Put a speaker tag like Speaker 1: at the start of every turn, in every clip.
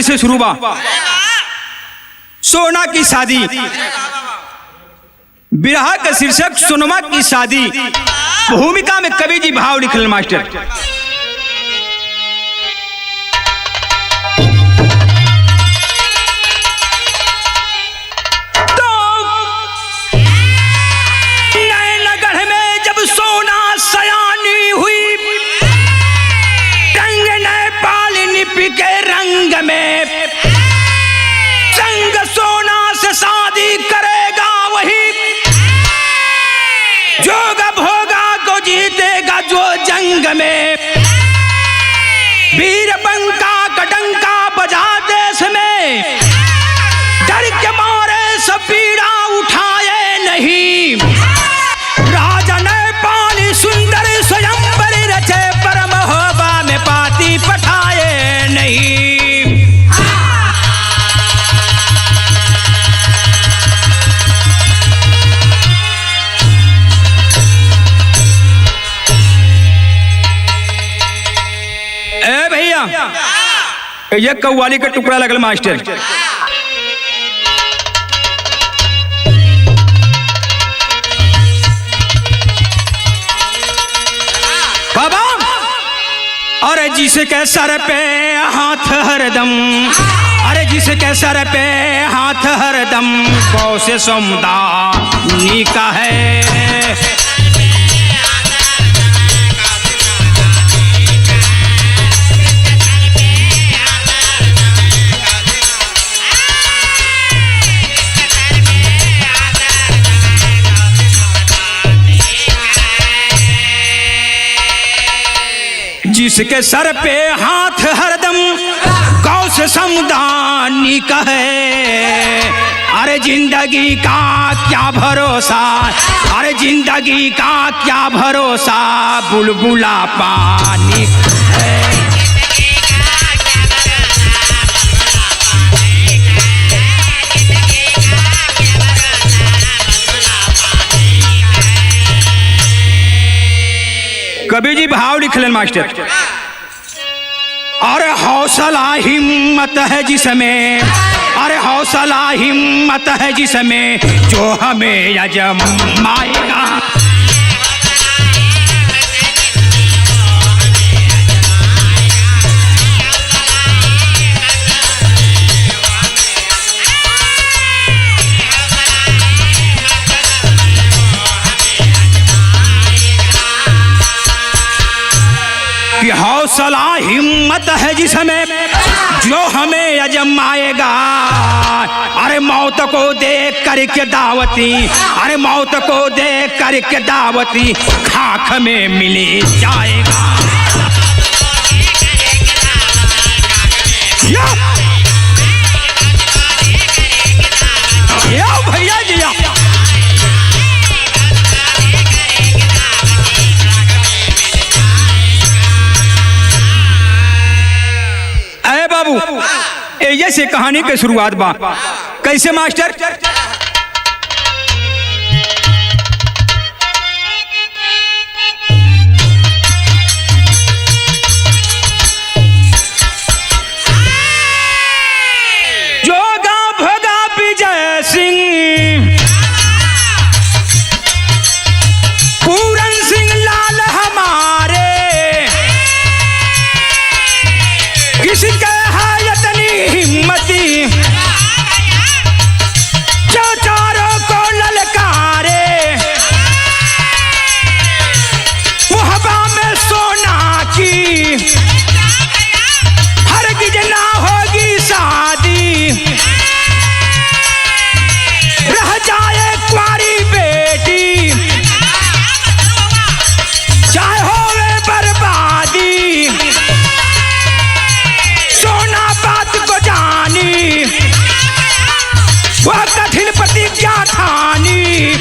Speaker 1: खंड से शुरू बा। सोना की शादी, बिरहा का शीर्षक सोनमा की शादी। भूमिका में कवि जी भाव लिखल मास्टर। तो नैनगढ़ में जब सोना सयानी हुई, रंग नेपाल निपी के रंग में, संग सोना से शादी करेगा वही, जोगा भोगा को जीतेगा जो जंग में। वीर बंका का डंका बजा देश में, डर के मारे सब पीड़ा उठाए नहीं। राजा नेपाली सुंदर स्वयंवर रचे, पर महोबा में पाती पठाए नहीं। ये कव्वाली का टुकड़ा लगल मास्टर। बाबा अरे जिसके सर पे हाथ हरदम, अरे जिसके सर पे हाथ हरदम, गौ से समुदानी का है। जिसके सर पे हाथ हरदम गौ से समुदानी का है। अरे जिंदगी का क्या भरोसा, अरे जिंदगी का क्या भरोसा, बुलबुला पानी है। कवि जी भाव लिखलन मास्टर। अरे हौसला हिम्मत है जिसमें, अरे हौसला हिम्मत है जिसमें, जो हमें आजमाएगा। कि हौसला हिम्मत है जिसमें, जो हमें अजमाएगा। अरे मौत को देख करके दावती, अरे मौत को देख करके दावती, खाक में मिल जाएगा। या भैया जी या। बाबू ये से कहानी के शुरुआत बा। कैसे मास्टर? जोगा भोगा विजय सिंह, पूरन सिंह लाल हमारे, किसके हिम्मती, जो चारों को ललकारे। मुहब्बा में सोना की हरगिज ना होगी शादी, रह जाए कुंवारी बेटी, चाहे होवे बर्बादी। सोना बात को जानी, वह कठिन प्रतिज्ञा ठानी,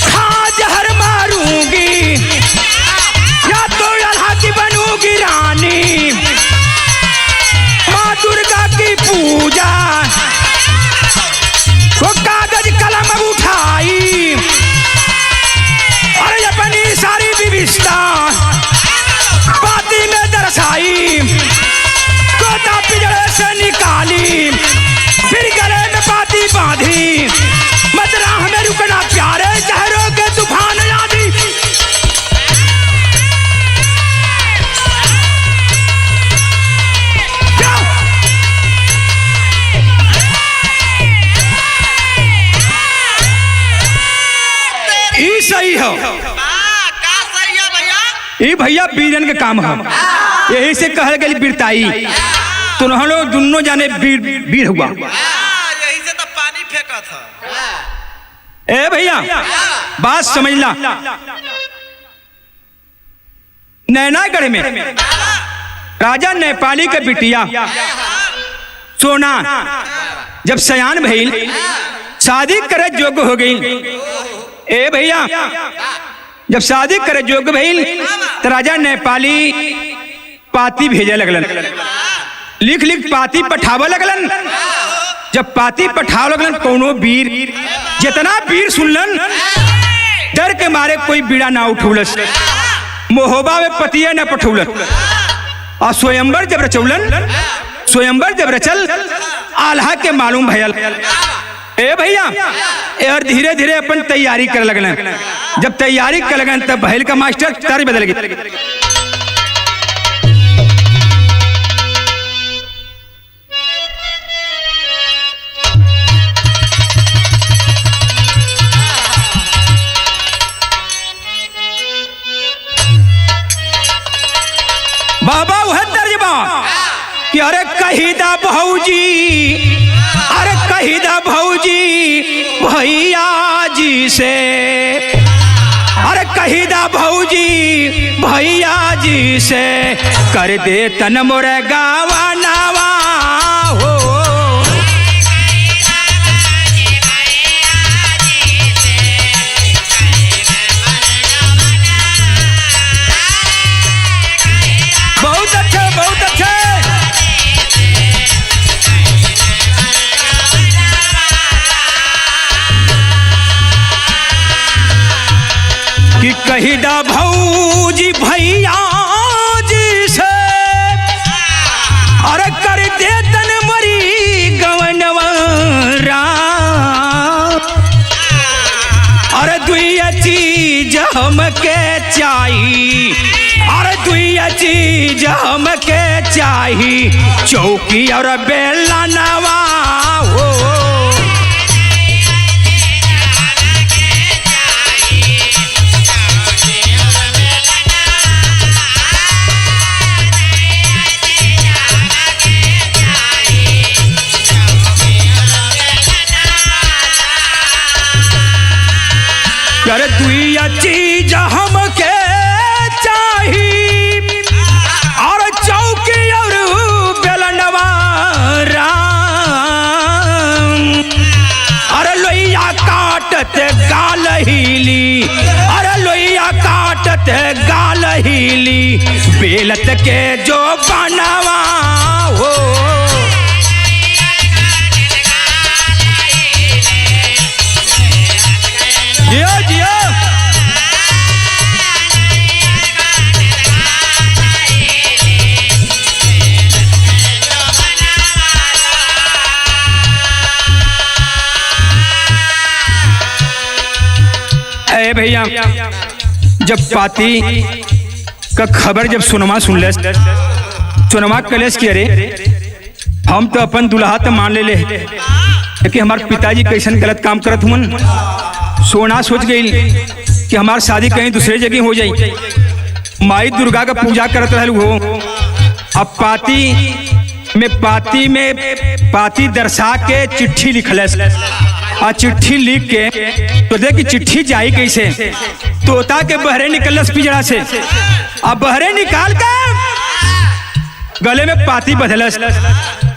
Speaker 1: खा जहर मारूंगी या तो अल्लाह की बनूंगी रानी। माँ दुर्गा की पूजा को कागज कलम उठाई, और अपनी सारी विविधता बाती में दर्शाई। ये भैया वीरन के काम है, यही से कहल गई वीरताई। तो हम लोग दोनों जाने वीर हुआ,
Speaker 2: यही से तो पानी फेंका था।
Speaker 1: ए भैया बात समझ ला। नैनागढ़ में राजा नेपाली के बिटिया सोना जब सयान भइल, शादी करे योग्य हो गई। ए भैया जब शादी करे योग्य भइल तो राजा नेपाली पाती भेजे लगलन, लिख लिख पाती पठावे लगलन। जब पाती पठावे लगलन, कोनो वीर जितना वीर सुनलन डर के मारे कोई बीड़ा ना उठौलस, मोहबा में पतिया न पठौलन। और स्वयंवर जब रचौलन, स्वयंवर जब रचल आल्हा के मालूम भयल। ए भैया और धीरे धीरे अपन तैयारी कर लगलन। जब तैयारी कर लगन तब भैल का मास्टर तर्ज बदल गई। बाबा वह तर्जबा कि अरे कहीदा भौजी, अरे कहीदा भौजी भैया जी से, अरे कहीदा भौजी भैया जी से कर दे तन मोरे गावा नावा हो। बहुत अच्छे, बहुत अच्छे। कि कहीदा भौजी भैया जी से, अरे कर दे तन मरी गवनवा राम। अरे दुइया चीज हमके चाही, अरे दुइया चीज हमके चाही, चौकी और बेला नवा हो। अरे दुइया चीज हमके चाही, और चौकी और बेलनवा राम। अरे लोहिया काटत गाल हिली, अरे लोहिया काटत गाल हिली, बेलत के जो बनवा हो। जियो जियो। ए भैया जब पाती का खबर जब सुनमा सुन ले, सुनमा कलेश की, अरे हम तो अपन दुल्हा तो मान ले कि हमारे पिताजी कैसन गलत काम करत हुन। सोना सोच गई कि हमार शादी कहीं दूसरे जगह हो जाए। माई दुर्गा का पूजा करत रहल हो। अब पाती में पाती दर्शा के चिट्ठी लिखल, और चिट्ठी लिख के तो देख कि चिट्ठी जाई कैसे, तोता के बहरे निकलस पिजड़ा से, अब बहरे निकाल कर गले में पाती बधलस।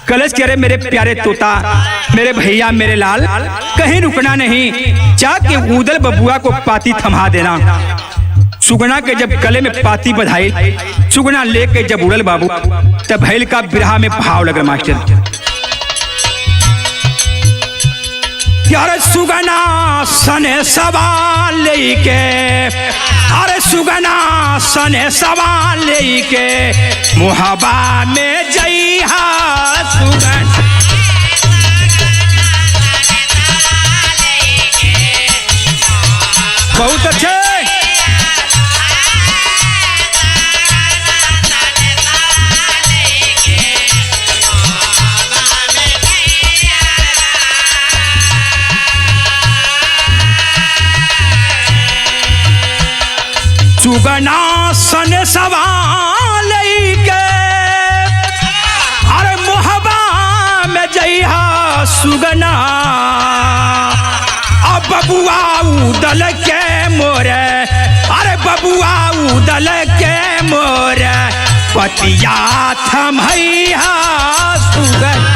Speaker 1: कलश करे मेरे प्यारे तोता, मेरे भैया, मेरे लाल, कहीं रुकना नहीं, जाके उदल बबुआ को पाती थमा देना। सुगना के जब गले में पाती बधाई, सुगना लेके जब उड़ल बाबू, तब भैल का बिरहा में भाव लगा मास्टर। यार सुगना सने सवाल लेके, अरे सुगना सने सवाल लेके, मुहाबा में जइहा सुगन। बहुत अच्छे। सुगना सन सवाल के अरे मोहबा में जइहा सुगना अब बबुआ उदल के मोरे अरे बबुआ उदल के मोरे पतिया थमैया सुगन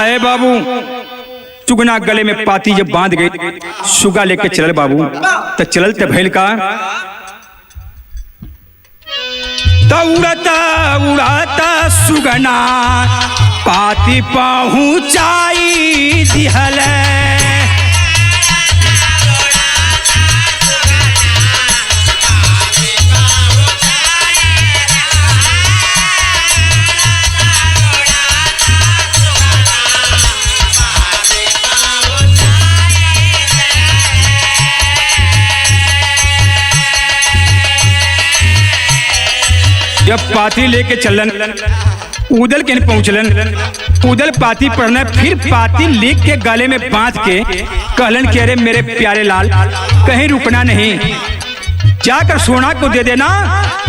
Speaker 1: अरे बाबू चुगना गले में पाती जब बांध गई सुगा लेके चल बाबू तो चलल ते भैल का उड़ता उड़ाता सुगना पाती पहुंचाई दिहल जब पाती लेके चलन उदल के पहुंचलन उदल पाती पढ़ना फिर पाती लिख के गले में बांध के कहलन के अरे मेरे प्यारे लाल कहीं रुकना नहीं जाकर सोना को दे देना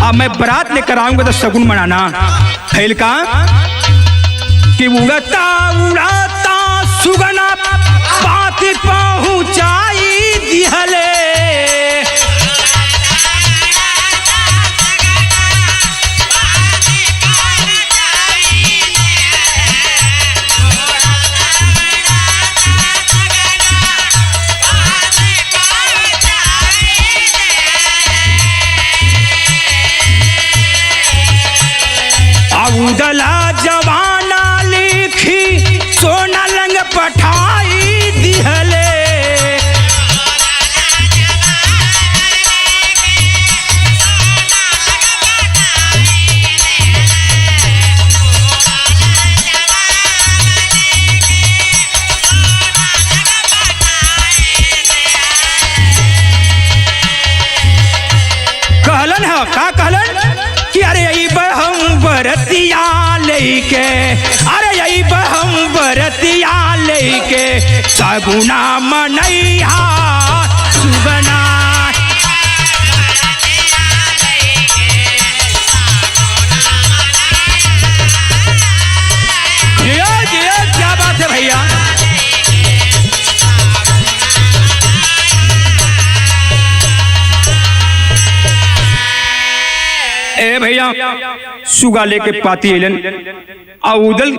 Speaker 1: अब मैं बारात लेकर आऊंगा तो शगुन मनाना फैल का कि उड़ता उड़ाता सुगना पाती पहुंचाई दिहले उदला जवाना लिखी सोना लंग पठाई दिहले कहलन है का कहलन कि अरे यही हम बरतिया लेके अरे यही हम बरतिया लेके सगुना मनैया सुगना क्या बात है भैया ए भैया सुगा लेके पाती एलन और उदल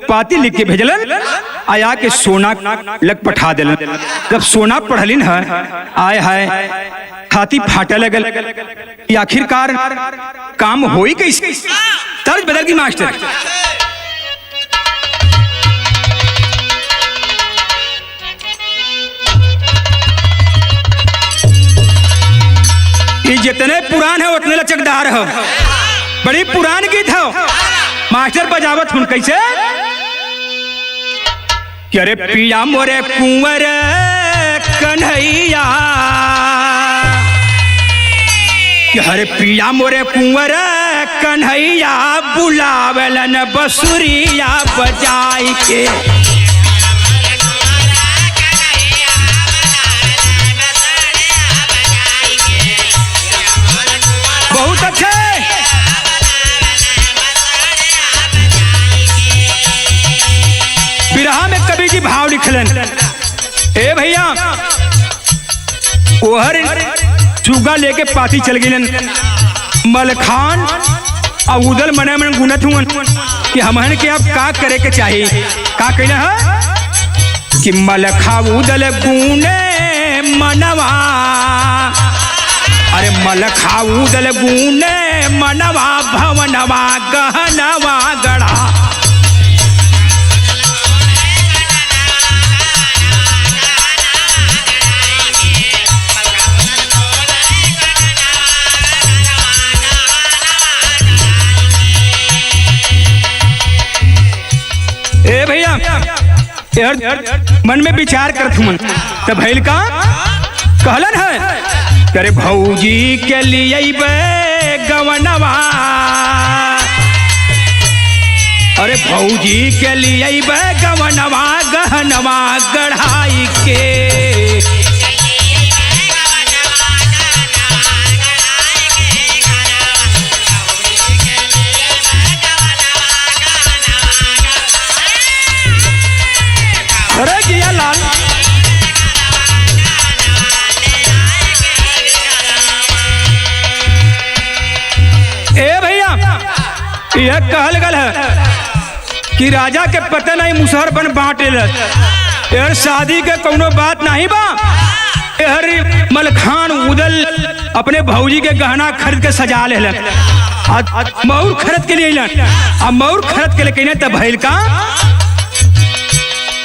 Speaker 1: पाती लिख के भेजलन आया के सोना लग पठा दिलन जब सोना पढ़लिन है आय हाय छाती फाटे लगल कि आखिरकार काम होई कैसे तर्ज बदल की मास्टर जितने पुरान है उतने लचकदार हो बड़ी पुरान गीत हो मास्टर बजावत हूं कैसे कि अरे पिया मोरे कुंवर कन्हैया कि अरे पिया मोरे कुंवर कन्हैया बुलावलन बसुरिया बजाई के बहुत अच्छे बिरहा में कवि जी भाव लिखलन ए भैया ओहर चुगा लेके पाती चल गिलन मलखान और उदल मने मन गुनत हुआ कि हमहन के अब का करे के चाहिए का कहना है कि मलखा उदल गुने मनवा अरे मलखा उदल गुने मनवा भवनवा गहनवा गढ़ा ए भैया यार मन में विचार करत हूँ तब भैल का कहलन है करे भौजी के लिए गवनवा, अरे भौजी के लिए गवनवा गहनवा गढ़ाई के। अरे किया लाल ए भैया यह कहल गल है कि राजा के पता नहीं मुसहर बन बांटे यार शादी के कोनो बात नहीं बा। यार मलखान उदल अपने भौजी के गहना खरीद के सजा ले मऊर खरीद के लिए अब मऊर खरीद के लिए तब भैल का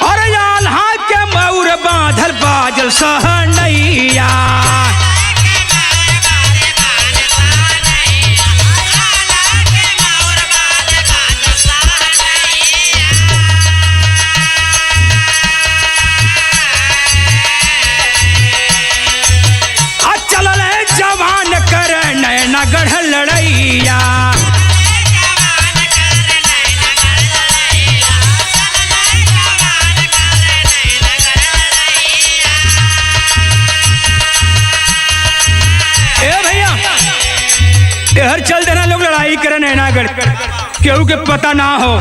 Speaker 1: अरे आल्हा के मऊर बांधल बाजल सहनैया। गढ़ लड़ैया ए भैया हर चल देना लोग लड़ाई करे नैनागढ़ केहू के पता ना हो,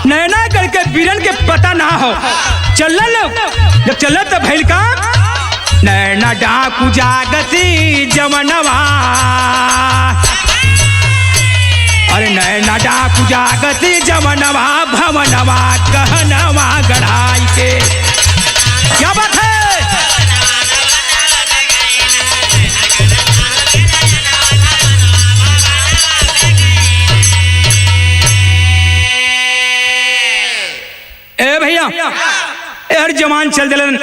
Speaker 1: नैनागढ़ के वीरन के पता ना हो। चल लोग जब चल तब भैल का नैना डाकू जागती जवनवा, अरे नैना डाकू जागती जवनवा भवनवा गहनवा गढ़ाई के। क्या बात है ए भैया यार जवान चल दिलन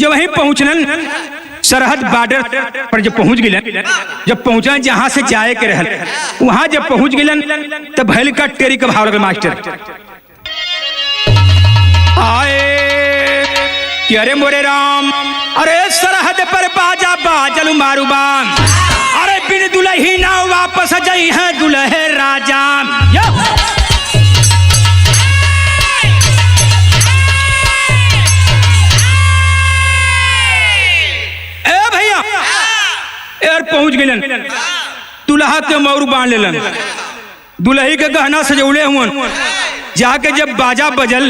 Speaker 1: जब वहीं पहुंचलन सरहद बॉर्डर पर जब पहुंच गए, जब पहुंचा जहां से जाए के रहल वहां जब पहुंच गए तब भैल का टेरी का भाव लगल मास्टर आए कि अरे मोरे राम, अरे सरहद पर बाजा बाजल मारू बाम, अरे बिन दुल्ही ना वापस जाई है दुल्हे राजा। यार पहुंच गए दुल्हा के मौर बांध लेलन, दुल्ही के गहना सजौले हुन। जाके जब बाजा बजल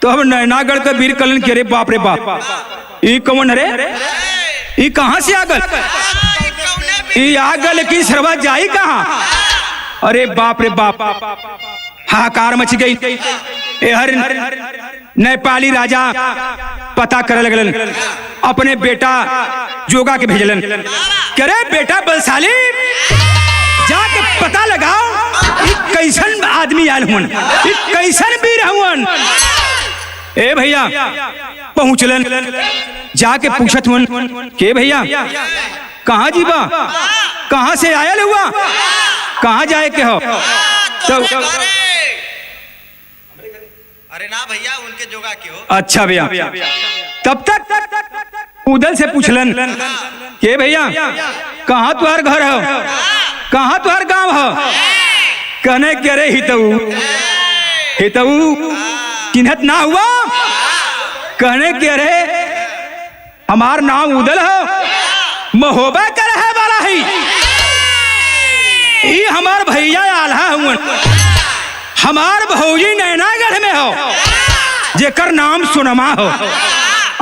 Speaker 1: तो हम नैनागढ़ के वीर कलन के रे बाप रे बाप ई कौन रे, ई कहां से आगल, ई आगल लेकिन सरवा जाई कहां। अरे बाप रे बाप हाहाकार मच गई। हर नेपाली राजा पता करे लगलन, अपने बेटा जोगा के भेजलन करे बेटा बलशाली जाके पता लगाओ कि कैसन आदमी आयल हुन, कि कैसन वीर हुन। ए भैया पहुंचलन जाके पूछत हुन के भैया कहाँ जीवा, कहाँ से आयल हुआ, कहाँ जाए के हो। तो
Speaker 2: अरे ना भैया उनके जोगा के हो।
Speaker 1: अच्छा भैया तब तक उदल से पूछलन के भैया कहाँ तुम्हार घर हो, कहाँ तुम्हार गांव हो। कहने के रे हितऊ चिन्हत ना हुआ। कहने के रे हमार नाम उदल हो, महोबा कर है वाला ही ई हमार भैया आल्हा हुन, हमार भौजी नैनागढ़ में हो जेकर नाम सुनमा हो।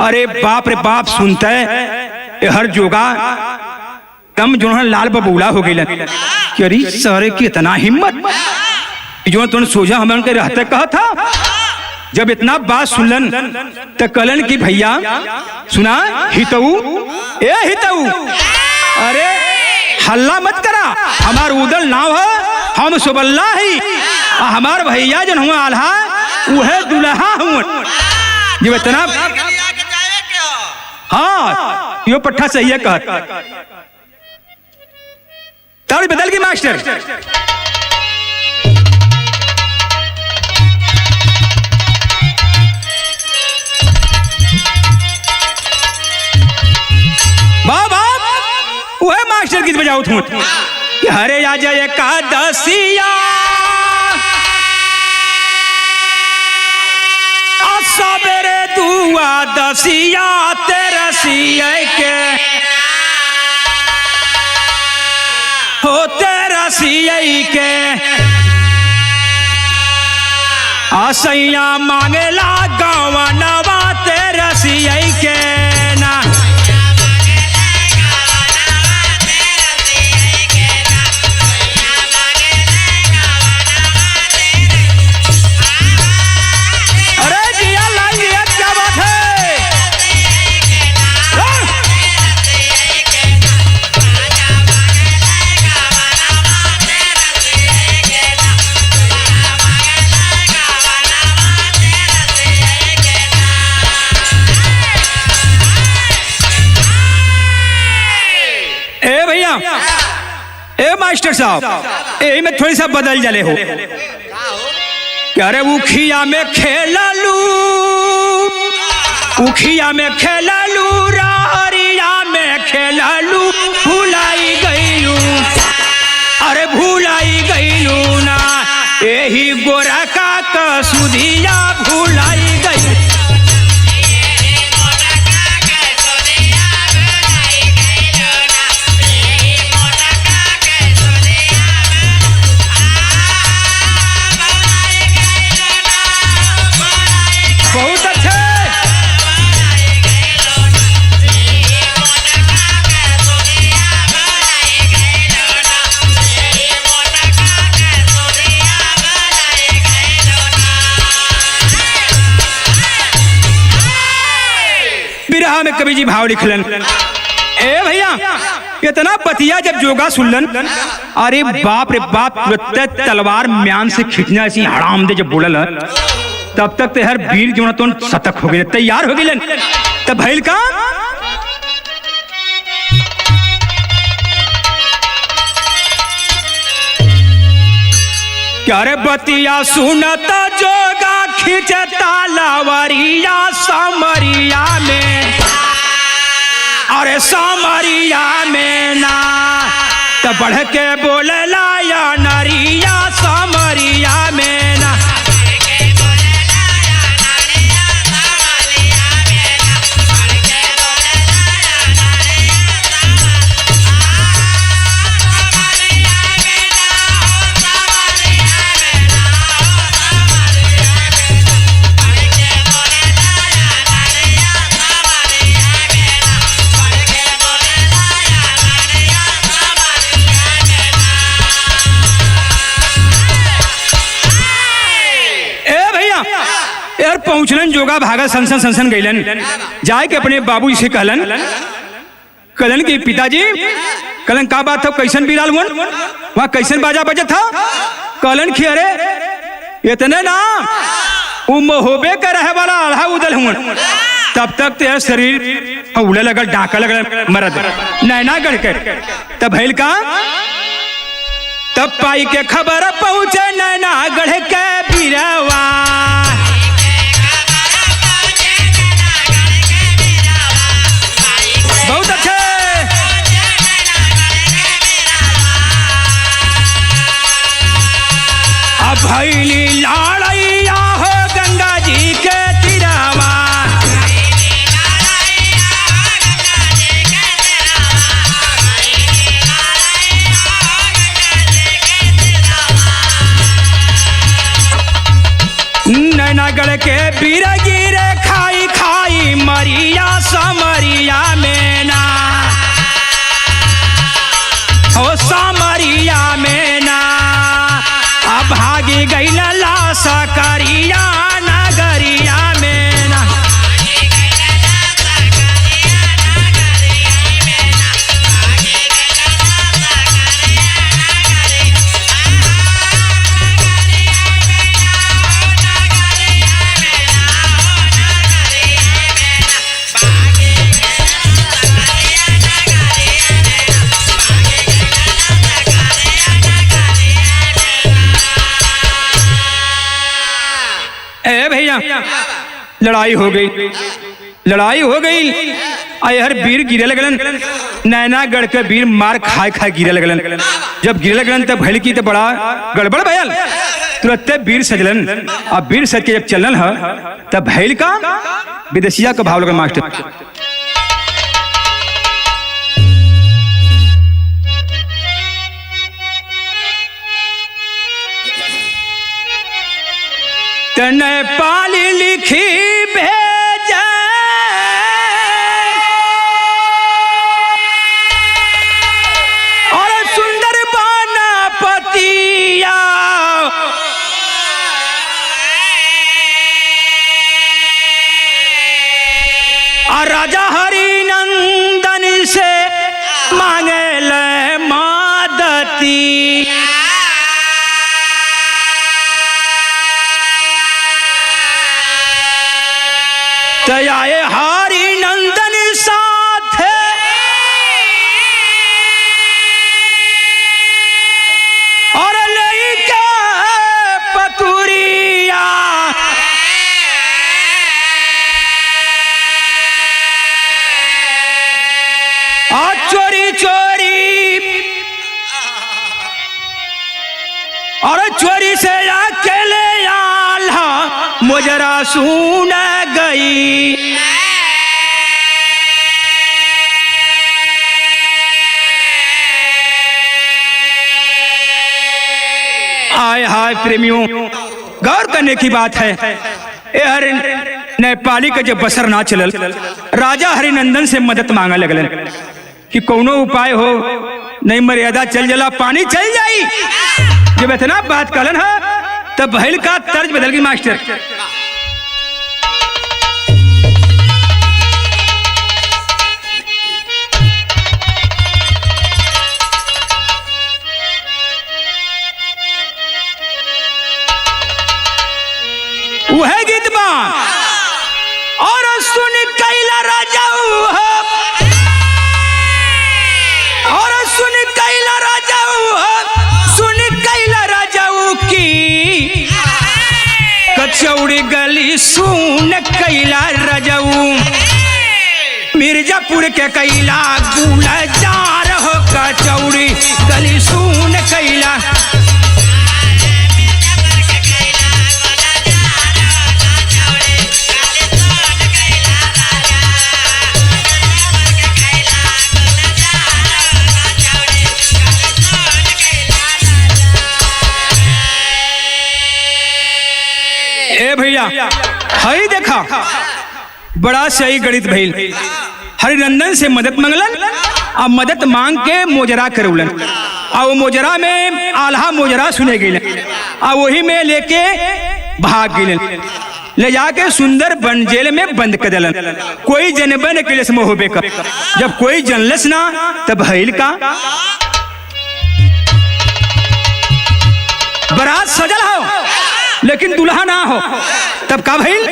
Speaker 1: अरे बाप रे बाप सुनते हर जोगा दम जो लाल बबूला हो गई कि अरे सारे की इतना हिम्मत जो तुम सोचा हमें उनके रहते कहा था। जब इतना बात सुनलन तो कहलन कि भैया सुना हितऊ ए हितऊ, अरे हल्ला मत करा, हमार उदल नाव है, हम सुबल्ला ही, हमार भैया जन हुआ आल्हा वह दुल्हा हूँ। जब इतना हाँ यो पट्ठा सही है कह ताड़ी बदल गई मास्टर। मास्टर गीत बजाओ तुम कि हरे आज एकादशिया सबेरे दुआ दसिया तेरसिया के हो तेरसिया के असैया मांगेला गवनवा तेरसिया के ना ए मास्टर साहब यही में थोड़ी सा बदल जले हो क्या अरे उखिया में खेललू उखिया में खेललू रारिया में खेललू भुलाई गईलू अरे भुलाई गईलू ना यही गोरा का कसुदिया भुलाई गई में कवि जी भाव लिखलन ए भैया इतना पतिया जब जोगा सुनलन अरे बाप रे बाप तलवार म्यान से खींचना ऐसी हराम दे जब बोलल तब तक ते हर वीर जो तो सतक हो गए तैयार हो गए तब भइल का क्या रे बतिया सुनता जोगा खींचता लावरिया समरिया में अरे समरिया में ना तो बढ़ के बोलला या नरिया समरिया में ना यार पहुंचलन जोगा भागा संसन संसन गईलन जाए के अपने बाबू से कहलन कहलन कि पिताजी कहलन का बात था कैसन बिराल वन वहां कैसन बाजा बजत था कहलन कि अरे इतने ना होबे का रहे वाला आल्हा उदल हुन तब तक तेरा शरीर उड़े लगल डाका लगल मरद नैना गढ़ के तब भइल का तब पाई के खबर पहुंचे नैना गढ़ के बिरवा बहुत अच्छे अब भैली लाड़ैया हो गंगा जी के तिरावा नैनागढ़ के बीर गिरे खाई खाई मरिया समरिया में ना हो समरिया में ना अब भागी गई ला सकरिया नगरिया में ना लड़ाई हो गई आए हर वीर गिरे लगलन नैनागढ़ के वीर मार खाए खाए गिरे लगलन। जब गिरे लगलन तब भैल की तो बड़ा गड़बड़ भयल। तुरंत वीर सजलन। अब वीर सज के जब चलन है तब भैल का विदेशिया का भाव लगन मास्टर। तने पाली लिखी भेजे और सुंदर बाना पतिया और राजा हरिनंदन से मांगे ले मादती। आए हरि नंदन साथ और लेके पतुरिया और चोरी चोरी और चोरी से अकेले आल्हा मुजरा सुन गई। आय हाय प्रेमियों, गौर करने की बात है। नेपाली का जब बसर ना चलल, राजा हरिनंदन से मदद मांगा लगलन कि कोनो उपाय हो, नहीं मर्यादा चल जला, पानी चल जाई। जब इतना बात कलन है तब भैल का तर्ज बदल गई मास्टर। वह गीत बा और सुन कैला राजाऊ और सुन कैला राजाऊ सुन कैला राजाऊ की कचौड़ी गली सुन कैला राजाऊ। मिर्जापुर के कैला गुलजार हो कचौड़ी गली सुन कैला। ए भैया हई देखा बड़ा सही गणित भइल। हरिनंदन से मदद मंगलन और मदद मांग के मोजरा करौलन और वो मोजरा में आल्हा मोजरा सुने गइलन और वही में लेके भाग गइलन। ले जाके सुंदर बन जेल में बंद कर दिलन। कोई जनबन के लिए होबे कर। जब कोई जनलस ना तब भइल का बारात सजल हो लेकिन दुल्हा ना हो। तब का भइल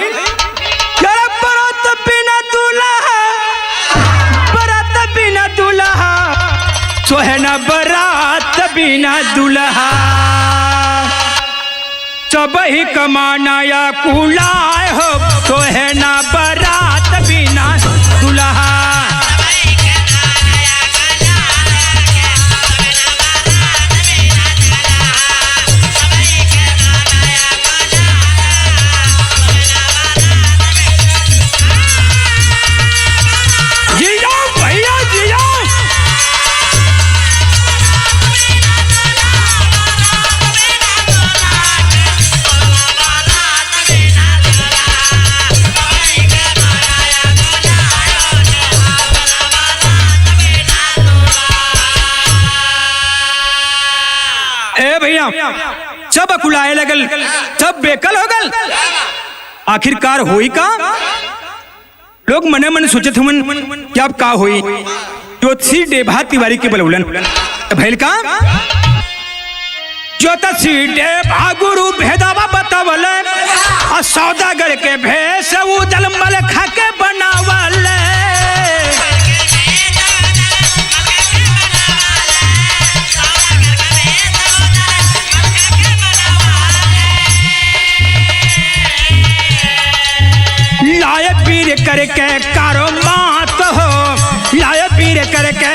Speaker 1: बारात बिना दुल्हा, बारात बिना दुल्हा सोहना बारात बिना दुल्हा। सबही कमाना या कुलाए हो सोहना बारात बिना दुल्हा। सब अकुलाए लगल, सब बेकल हो गल। आखिरकार होई का? लोग मने मन सोचत हुन कि अब का होई। ज्योतिषी डेभा तिवारी के बलौलन भैल का ज्योतिषी डेभा गुरु भेदावा बतावल और सौदागर के भेष उदल मल खा के बनावल। लाय पीर करके कारो मात हो, लाय पीर करके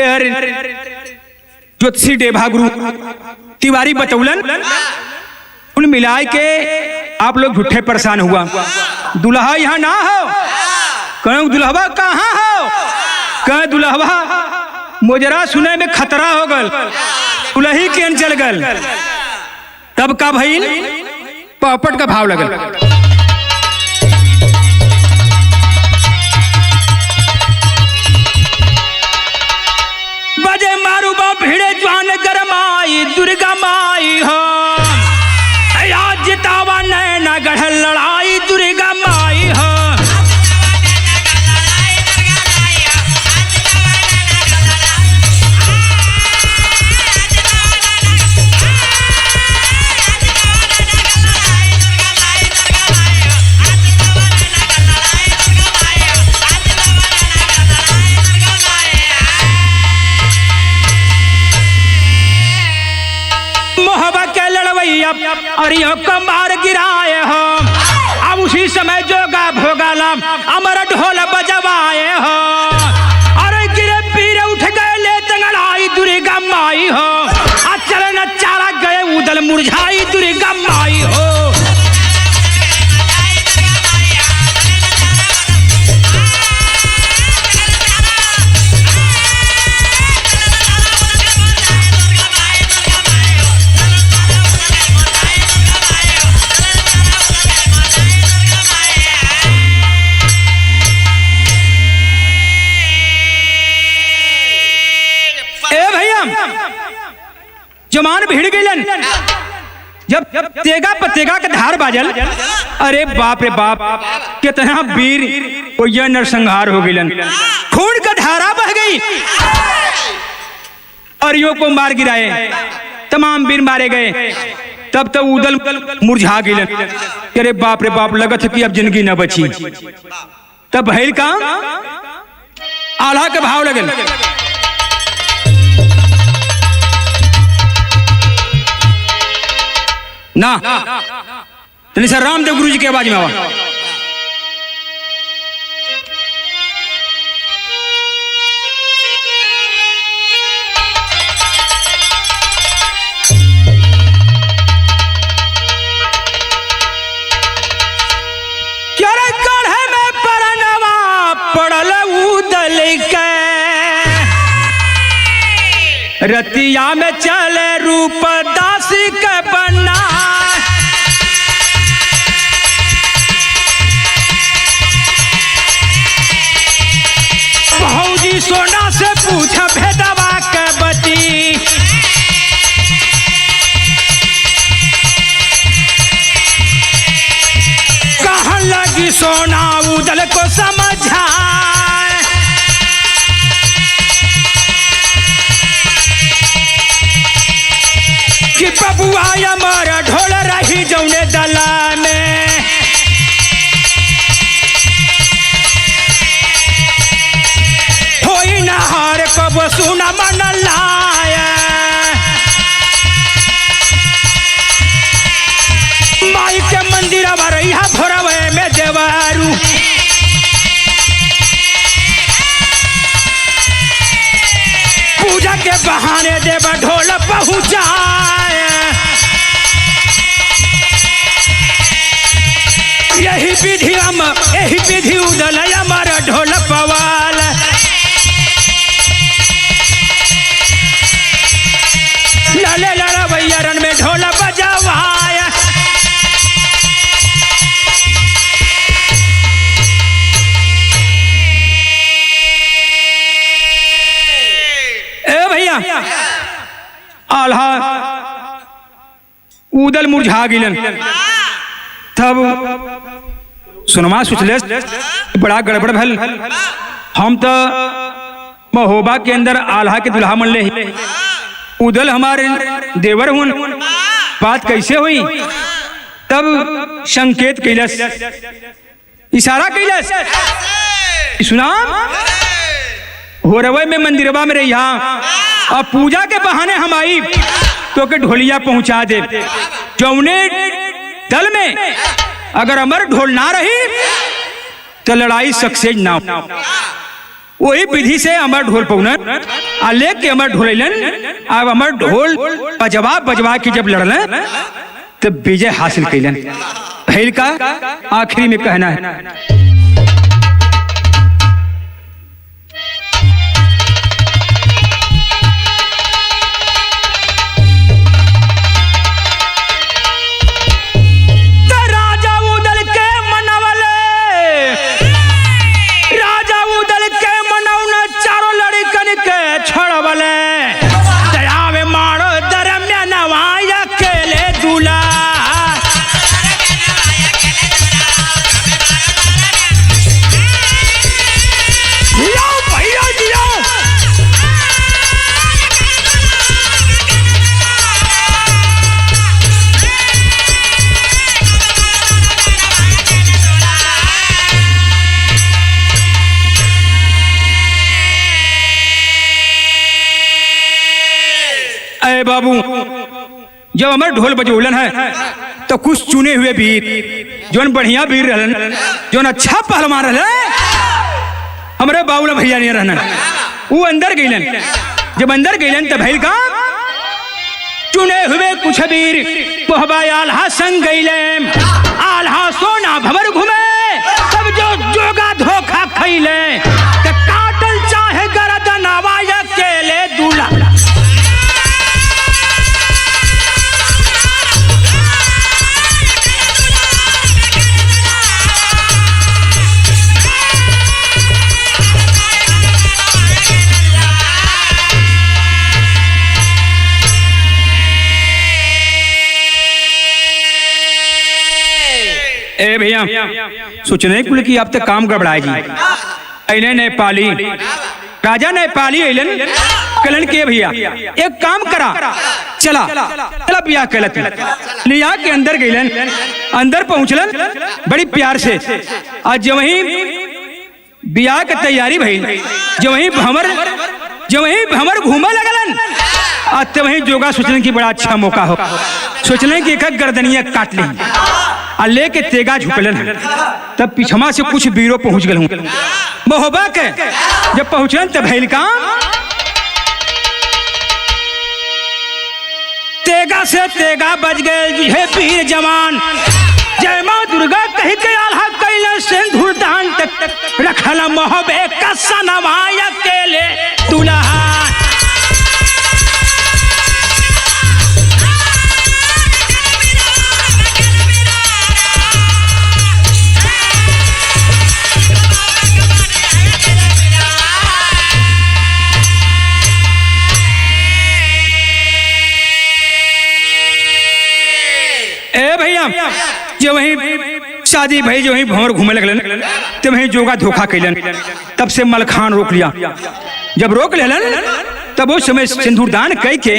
Speaker 1: हर ज्योतिषी डेभा गुरु तिवारी बतौलन उन मिलाए के आप लोग झूठे परेशान हुआ। दुल्हा यहाँ ना हो, कहूँ दुल्हवा कहाँ हो, कह दुल्हवा मोजरा सुने में खतरा हो गल, दुल्ही केन चल गल। तब का भइल, पॉपट का भाव लगल। बजे मारू बा भिड़े जान गरमाई दुर्गा माई हो, आज जितावा नैना गढ़ लड़ाई दुर्गा माई हो। और यो को मार गिराए हो, अब उसी समय जोगा भोगाला अमर ढोल बजवाए हो। अरे गिरे पीरे उठ गए ले तंगड़ाई दुर्गा माई हो, अचल न चारा गए उदल मुरझाई दुर्गा माई हो। जमान भिड़ गइलन, जब तेगा पतेगा के धार बाजल, अरे बाप रे बाप कितना वीर ओया नरसंहार हो गइलन, खून का धारा बह गई। अरियो को मार गिराए, तमाम वीर मारे गए। तब तो उदल मुरझा गइलन, अरे बाप रे बाप लगत है कि अब जिंदगी न बची। तब भइल का आल्हा के भाव लगल। ना तनी सर रामदेव गुरु जी की आवाज में आवा। क्या रे काढ़े में परनवा पड़ल उदल के, रतिया में चले रूप दासी के बना। भौजी सोना से पूछा भेदवा के बती, कहाँ लगी सोना उदल को समझाए। कि बबुआ अमर ढोल रही जौने दला में, होई नहार कब सुना मन लाया। माई के मंदिर रहा भोरवे में देवारू, पूजा के बहाने देवा ढोल पहुँचाए। यही विधि उदल अमर ढोल पवाल। लाले लाला भैया रन में ढोल बजवाया। ए भैया आल्हा उदल मुरझा गिलन। तब सुनमा सोचले बड़ा गड़बड़ भल, हम तो महोबा के अंदर आल्हा के दुल्हा मन ले, उदल हमारे देवर हुन, बात कैसे हुई। तब संकेत कैलस, इशारा कैलस, सुना हो रवे में मंदिरवा में रही, अब पूजा के बहाने हम आई तो के ढोलिया पहुंचा दे। जौने दल में अगर अमर ढोल ना रही तो लड़ाई सक्सेस ना, वही विधि से अमर ढोल पहुना आ लेके हमर ढोलन। अब हमर ढोल बजवा के जब लड़लन तब विजय हासिल कैलन। भैल का आखिरी में कहना है, बाबू जब हमारे ढोल बजौलन है तो कुछ चुने हुए वीर जोन बढ़िया वीर रहलन, जोन अच्छा पहलवान रहलन, हमारे बाबूला भैया नहीं रहना, वो अंदर गईलन। जब अंदर गईलन तो भैल का चुने हुए कुछ वीर पोहबा आल्हा संग गईले, आल्हा सोना भवर घूमे, सब जो जोगा धोखा खैले, काटल चाहे गर्दन आवाज अकेले दूल्हा। ए भैया सोचने कुल की अब तक काम गड़बड़ाए जी। अइले नेपाली राजा नेपाली अइलन कलन के भैया एक काम करा, चला चला बिया कलत लिया के अंदर गइलन। अंदर पहुंचलन बड़ी प्यार से। आज जो वही बिया के तैयारी भइल, जो वही भंवर घूमे लगलन। आज तो वही जोगा सोचने की बड़ा अच्छा मौका हो, सोचने की एक गर्दनिया काट ली आ लेके तेगा झुकलन। तब पिछमा से कुछ वीरों पहुंच गए हूं महोबा के। जब पहुंचलन तब भैल का तेगा से तेगा बज गए है वीर जवान। जय मां दुर्गा कही के आल्हा कैले सिंदूर दान तक रखला महोबे का सनवा अकेले दुल्हा। जो वही शादी भाई जो वही भंवर घूमे लगलन तो वही जोगा धोखा कैलन। तब से मलखान रोक लिया। जब रोक लेलन तब उस समय सिंदूर दान कह के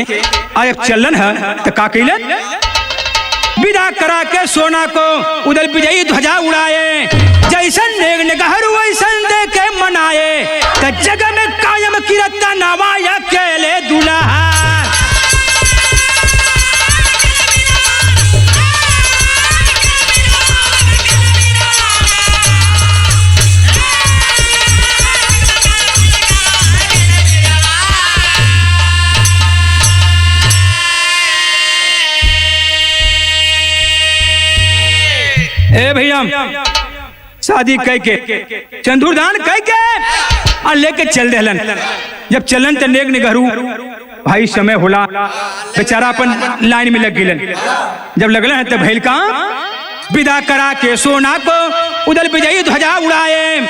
Speaker 1: आज चलन है तो का कैलन विदा करा के सोना को उधर विजयी ध्वजा उड़ाए। जैसन नेग निगहर वैसन दे के मनाए, तो जग में कायम किरता नवाया केले दुल्हा। ए भैया शादी कह के सिंदूर दान कह के और लेके चल देलन। जब चलन तो नेक निगहरू भाई समय होला, बेचारा अपन लाइन में लग गिलन। जब लगल है तो भैल का विदा करा के सोना को उधर विजयी ध्वजा उड़ाए।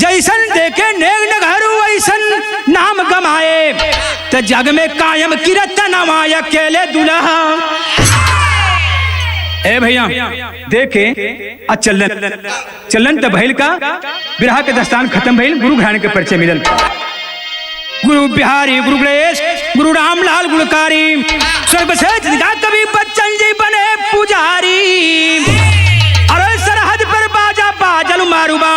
Speaker 1: जैसन देखे नेक निगहरू वैसन नाम गमाए, तो जग में कायम किरत नवाय अकेले दुल्हा। ए भैया देखे आज चलन तो भैल का बिरहा के दस्तान खत्म भइल। गुरु घराने के परिचय मिलल। गुरु बिहारी, गुरु गणेश, गुरु रामलाल गुणकारी, स्वर्ग से जिंदा कवि बच्चन जी बने पुजारी। अरे सरहद पर बाजा बाजल मारूबा